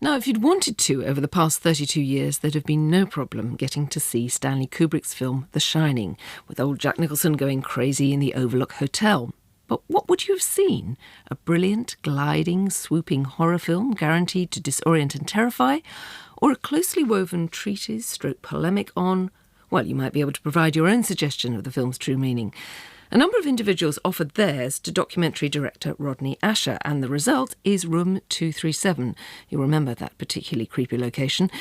Now, if you'd wanted to over the past 32 years, there'd have been no problem getting to see Stanley Kubrick's film The Shining, with old Jack Nicholson going crazy in the Overlook Hotel. But what would you have seen? A brilliant, gliding, swooping horror film guaranteed to disorient and terrify? Or a closely woven treatise stroke polemic on... Well, you might be able to provide your own suggestion of the film's true meaning. A number of individuals offered theirs to documentary director Rodney Asher, and the result is Room 237. You'll remember that particularly creepy location,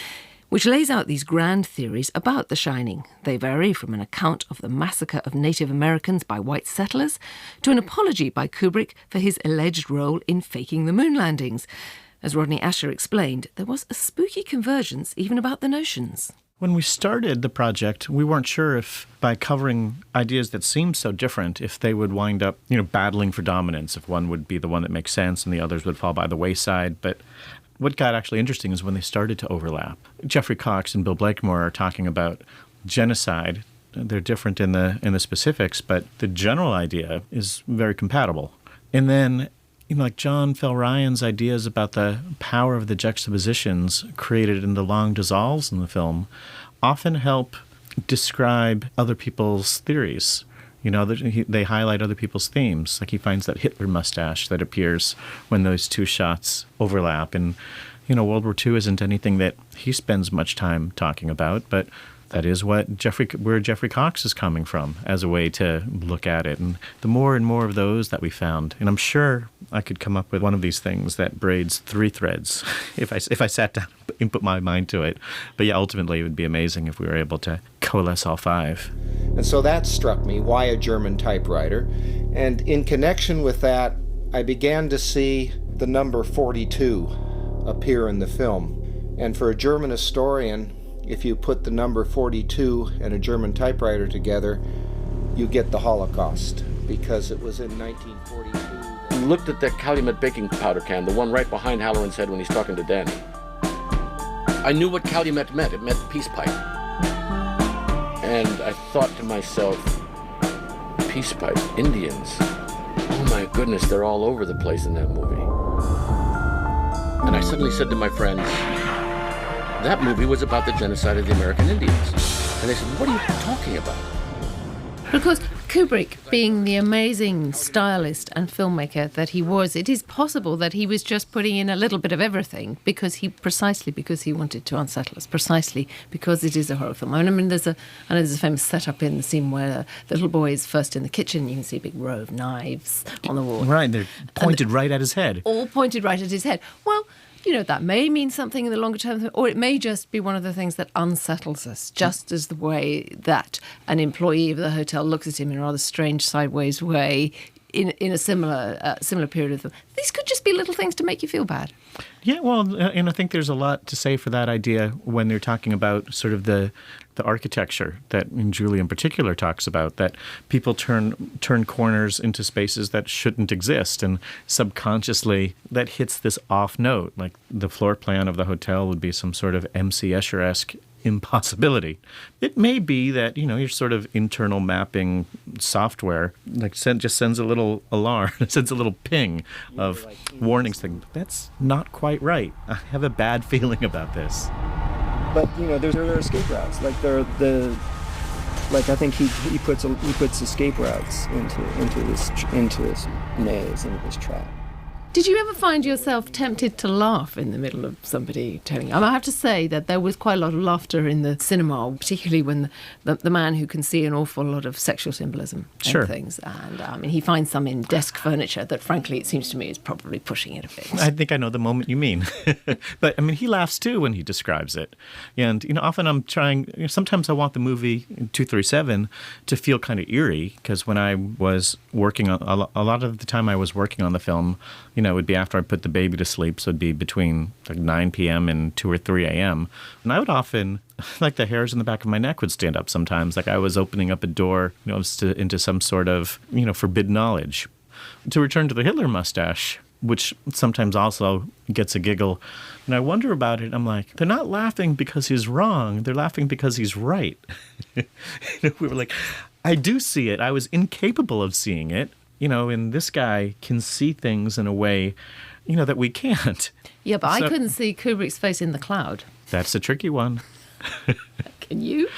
which lays out these grand theories about The Shining. They vary from an account of the massacre of Native Americans by white settlers to an apology by Kubrick for his alleged role in faking the moon landings. As Rodney Asher explained, there was a spooky convergence even about the notions. When we started the project, we weren't sure if, by covering ideas that seemed so different, if they would wind up, battling for dominance, if one would be the one that makes sense and the others would fall by the wayside. But what got actually interesting is when they started to overlap. Jeffrey Cox and Bill Blakemore are talking about genocide. They're different in the specifics, but the general idea is very compatible. And then, like John Fell Ryan's ideas about the power of the juxtapositions created in the long dissolves in the film often help describe other people's theories. They highlight other people's themes. Like he finds that Hitler mustache that appears when those two shots overlap. And, World War II isn't anything that he spends much time talking about, but that is where Jeffrey Cox is coming from as a way to look at it. And the more and more of those that we found, and I'm sure I could come up with one of these things that braids 3 threads if I sat down and put my mind to it. But yeah, ultimately it would be amazing if we were able to coalesce all 5. And so that struck me, why a German typewriter? And in connection with that, I began to see the number 42 appear in the film. And for a German historian, if you put the number 42 and a German typewriter together, you get the Holocaust, because it was in 1942. We looked at that Calumet baking powder can, the one right behind Halloran's head when he's talking to Danny. I knew what Calumet meant. It meant peace pipe. And I thought to myself, peace pipe, Indians. Oh my goodness, they're all over the place in that movie. And I suddenly said to my friends, that movie was about the genocide of the American Indians. And they said, what are you talking about? But of course, Kubrick, being the amazing stylist and filmmaker that he was, it is possible that he was just putting in a little bit of everything because he wanted to unsettle us, precisely because it is a horror film. I mean, there's a famous setup in the scene where the little boy is first in the kitchen. You can see a big row of knives on the wall. Right, they're pointed right at his head. All pointed right at his head. Well, that may mean something in the longer term, or it may just be one of the things that unsettles us, just as the way that an employee of the hotel looks at him in a rather strange sideways way in a similar period of the... These could just be little things to make you feel bad. Yeah, well, and I think there's a lot to say for that idea when they're talking about sort of the architecture that Julie in particular talks about, that people turn corners into spaces that shouldn't exist, and subconsciously that hits this off note. Like the floor plan of the hotel would be some sort of M.C. Escher-esque impossibility. It may be that, your sort of internal mapping software just sends a little alarm, sends a little ping of warnings thing. But that's not quite right. I have a bad feeling about this. But there are escape routes. I think he puts escape routes into this maze, into this trap. Did you ever find yourself tempted to laugh in the middle of somebody telling you? I have to say that there was quite a lot of laughter in the cinema, particularly when the man who can see an awful lot of sexual symbolism and things. And he finds some in desk furniture that, frankly, it seems to me is probably pushing it a bit. I think I know the moment you mean. But, he laughs too when he describes it. And, often I'm trying, sometimes I want the movie 237 to feel kind of eerie, because when I was working on, a lot of the time I was working on the film, it would be after I put the baby to sleep, so it'd be between 9 p.m. and 2 or 3 a.m. And I would often, the hairs in the back of my neck would stand up sometimes, like I was opening up a door into some sort of, forbidden knowledge. To return to the Hitler mustache, which sometimes also gets a giggle, and I wonder about it, I'm like, they're not laughing because he's wrong, they're laughing because he's right. We were like, I do see it, I was incapable of seeing it. And this guy can see things in a way, that we can't. Yeah, but So- I couldn't see Kubrick's face in the cloud. That's a tricky one. Can you?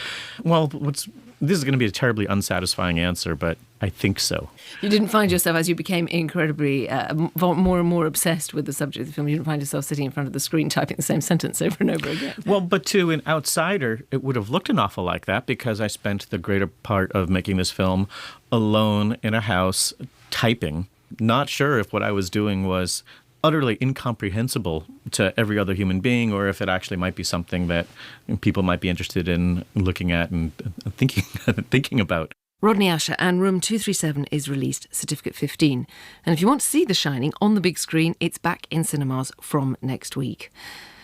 Well, this is going to be a terribly unsatisfying answer, but I think so. You didn't find yourself, as you became incredibly more and more obsessed with the subject of the film, you didn't find yourself sitting in front of the screen typing the same sentence over and over again. Well, but to an outsider, it would have looked an awful like that because I spent the greater part of making this film alone in a house typing, not sure if what I was doing was utterly incomprehensible to every other human being or if it actually might be something that people might be interested in looking at and thinking about. Rodney Asher, and Room 237 is released Certificate 15. And if you want to see The Shining on the big screen, it's back in cinemas from next week.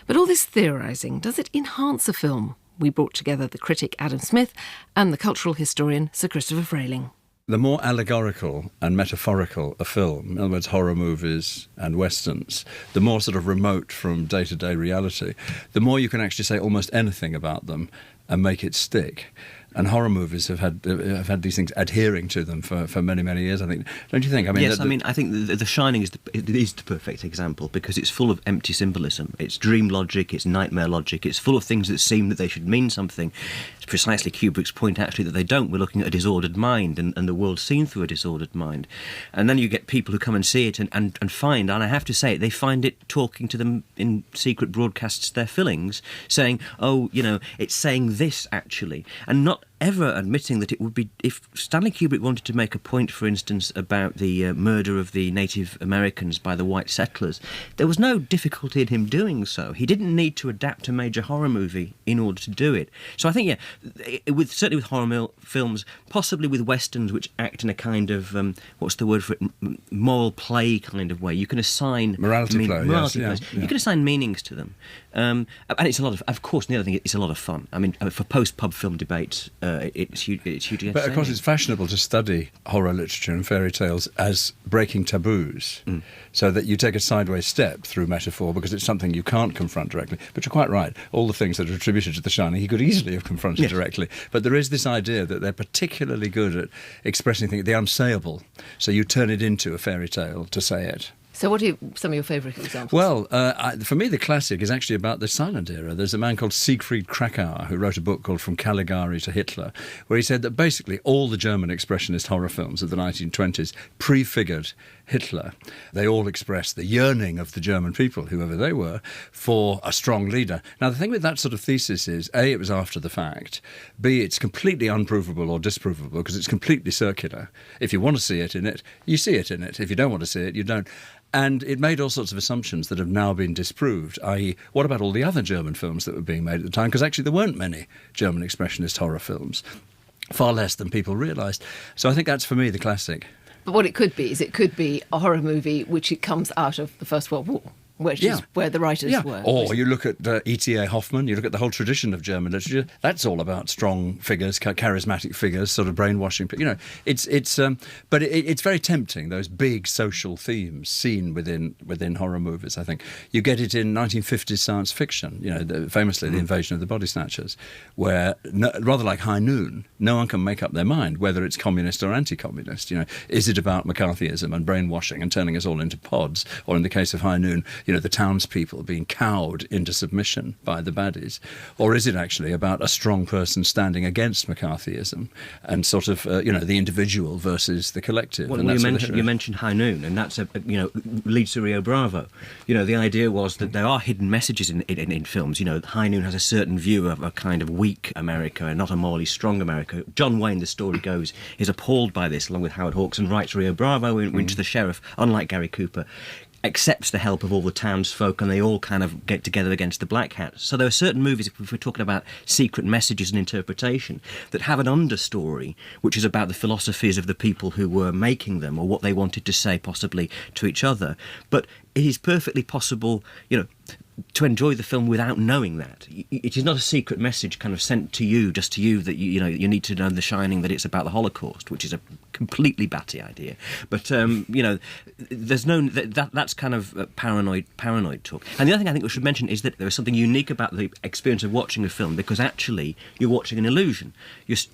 But all this theorising, does it enhance a film? We brought together the critic Adam Smith and the cultural historian Sir Christopher Frayling. The more allegorical and metaphorical a film, in other words, horror movies and westerns, the more sort of remote from day-to-day reality, the more you can actually say almost anything about them and make it stick. And horror movies have had these things adhering to them for many, many years, I think. Don't you think? I mean, yes, I think The Shining is the perfect example because it's full of empty symbolism. It's dream logic, it's nightmare logic, it's full of things that seem that they should mean something. It's precisely Kubrick's point, actually, that they don't. We're looking at a disordered mind and the world seen through a disordered mind. And then you get people who come and see it and find, and I have to say it, they find it talking to them in secret broadcasts their fillings, saying, oh, you know, it's saying this, actually, and not ever admitting that it would be... If Stanley Kubrick wanted to make a point, for instance, about the murder of the Native Americans by the white settlers, there was no difficulty in him doing so. He didn't need to adapt a major horror movie in order to do it. So I think, certainly with horror films, possibly with westerns, which act in a kind of, what's the word for it, moral play kind of way. You can assign... Morality play, yes. plays. Yeah. You can assign meanings to them. And it's a lot of course, the other thing, it's a lot of fun. I mean, for post-pub film debates, it's hugely But of course it's fashionable to study horror literature and fairy tales as breaking taboos, so that you take a sideways step through metaphor because it's something you can't confront directly. But you're quite right, all the things that are attributed to The Shining he could easily have confronted directly. But there is this idea that they're particularly good at expressing things, the unsayable, so you turn it into a fairy tale to say it. So what are some of your favourite examples? Well, for me, the classic is actually about the silent era. There's a man called Siegfried Krakauer who wrote a book called From Caligari to Hitler, where he said that basically all the German expressionist horror films of the 1920s prefigured Hitler. They all expressed the yearning of the German people, whoever they were, for a strong leader. Now, the thing with that sort of thesis is, A, it was after the fact, B, it's completely unprovable or disprovable because it's completely circular. If you want to see it in it, you see it in it. If you don't want to see it, you don't. And it made all sorts of assumptions that have now been disproved, i.e., what about all the other German films that were being made at the time? Because actually there weren't many German expressionist horror films, far less than people realised. So I think that's, for me, the classic. But what it could be is it could be a horror movie which it comes out of the First World War, which is where the writers were. Or you look at E.T.A. Hoffmann, you look at the whole tradition of German literature, that's all about strong figures, charismatic figures, sort of brainwashing. You know, but it's very tempting, those big social themes seen within horror movies, I think. You get it in 1950s science fiction, you know, famously The Invasion of the Body Snatchers, where, rather like High Noon, no one can make up their mind whether it's communist or anti-communist. You know, is it about McCarthyism and brainwashing and turning us all into pods, or in the case of High Noon, you know, the townspeople being cowed into submission by the baddies? Or is it actually about a strong person standing against McCarthyism and sort of, the individual versus the collective? Well, and you mentioned High Noon, and that's, leads to Rio Bravo. You know, the idea was that there are hidden messages in films. You know, High Noon has a certain view of a kind of weak America and not a morally strong America. John Wayne, the story goes, is appalled by this, along with Howard Hawks, and writes Rio Bravo, in which the sheriff, unlike Gary Cooper, accepts the help of all the townsfolk and they all kind of get together against the Black Hats. So there are certain movies, if we're talking about secret messages and interpretation, that have an understory which is about the philosophies of the people who were making them or what they wanted to say possibly to each other. But it is perfectly possible, to enjoy the film without knowing that. It is not a secret message kind of sent to you, just to you, that you need to know The Shining, that it's about the Holocaust, which is a completely batty idea. But there's no that's kind of paranoid talk. And the other thing I think we should mention is that there is something unique about the experience of watching a film, because actually you're watching an illusion.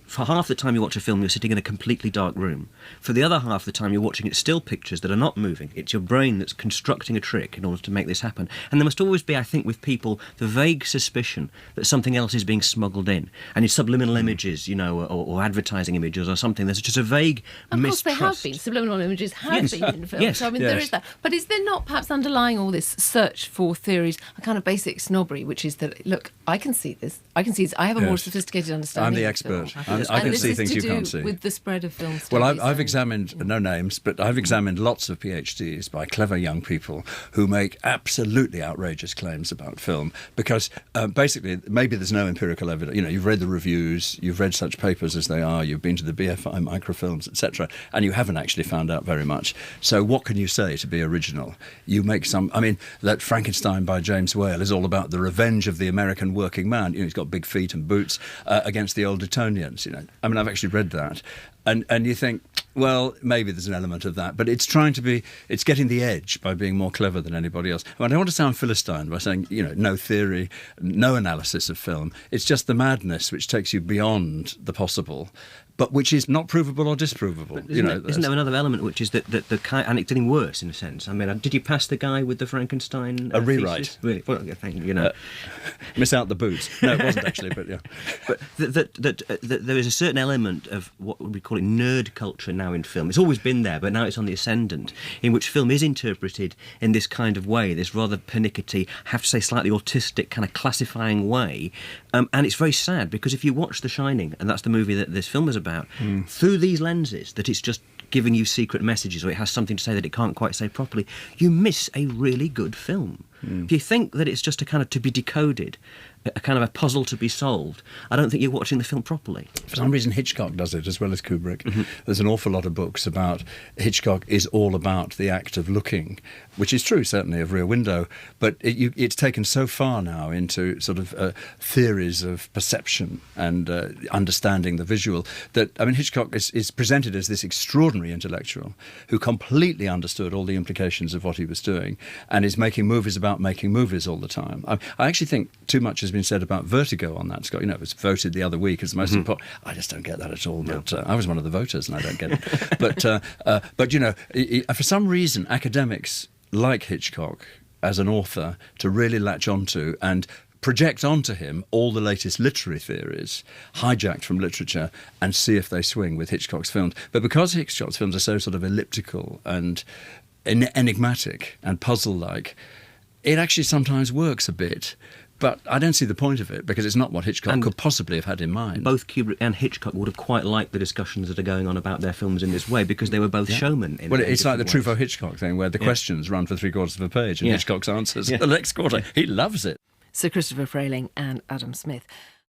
For half the time you watch a film, you're sitting in a completely dark room. For the other half of the time, you're watching still pictures that are not moving. It's your brain that's constructing a trick in order to make this happen. And there must always be, I think, with people, the vague suspicion that something else is being smuggled in, and it's subliminal images, or advertising images or something. There's just a vague mistrust. Of course, they have been. Subliminal images have been in films. Yes. I mean, there is that. But is there not perhaps underlying all this search for theories a kind of basic snobbery, which is that, look, I can see this. I have a more sophisticated understanding. I'm the of expert. film. I can see things you can't see. With the spread of film studies. Well, I've examined, no names, but I've examined lots of PhDs by clever young people who make absolutely outrageous claims about film, because basically maybe there's no empirical evidence. You've read the reviews, you've read such papers as they are, you've been to the BFI microfilms, etc., and you haven't actually found out very much. So what can you say to be original? You make that Frankenstein by James Whale is all about the revenge of the American working man. He's got big feet and boots against the old Etonians. I've actually read that. And you think, well, maybe there's an element of that, but it's getting the edge by being more clever than anybody else. I don't want to sound Philistine by saying, no theory, no analysis of film. It's just the madness which takes you beyond the possible, but which is not provable or disprovable. Isn't there another element, which is that the kind, and it's getting worse in a sense? Did you pass the guy with the Frankenstein a rewrite? Thesis? Really? Well, thank you. Miss out the boots. No, it wasn't actually, but yeah. But that there is a certain element of what we call it nerd culture now in film. It's always been there, but now it's on the ascendant, in which film is interpreted in this kind of way, this rather pernickety, have to say slightly autistic kind of classifying way. And it's very sad, because if you watch The Shining, and that's the movie that this film is about, through these lenses, that it's just giving you secret messages, or it has something to say that it can't quite say properly, you miss a really good film. If you think that it's just a kind of to be decoded, a kind of a puzzle to be solved, I don't think you're watching the film properly. For some reason, Hitchcock does it as well as Kubrick. Mm-hmm. There's an awful lot of books about Hitchcock is all about the act of looking, which is true, certainly, of Rear Window, but it's taken so far now into sort of theories of perception and understanding the visual that, Hitchcock is presented as this extraordinary intellectual who completely understood all the implications of what he was doing and is making movies about making movies all the time. I actually think too much has been said about Vertigo on that, Scott. It was voted the other week as the most important. I just don't get that at all. But I was one of the voters, and I don't get it. But for some reason, academics like Hitchcock as an author to really latch onto and project onto him all the latest literary theories, hijacked from literature, and see if they swing with Hitchcock's films. But because Hitchcock's films are so sort of elliptical and enigmatic and puzzle-like, it actually sometimes works a bit. But I don't see the point of it, because it's not what Hitchcock could possibly have had in mind. Both Kubrick and Hitchcock would have quite liked the discussions that are going on about their films in this way, because they were both showmen. It's like the Truffaut-Hitchcock thing, where the questions run for 3/4 of a page and Hitchcock's answers the next quarter. He loves it. Sir Christopher Frayling and Adam Smith.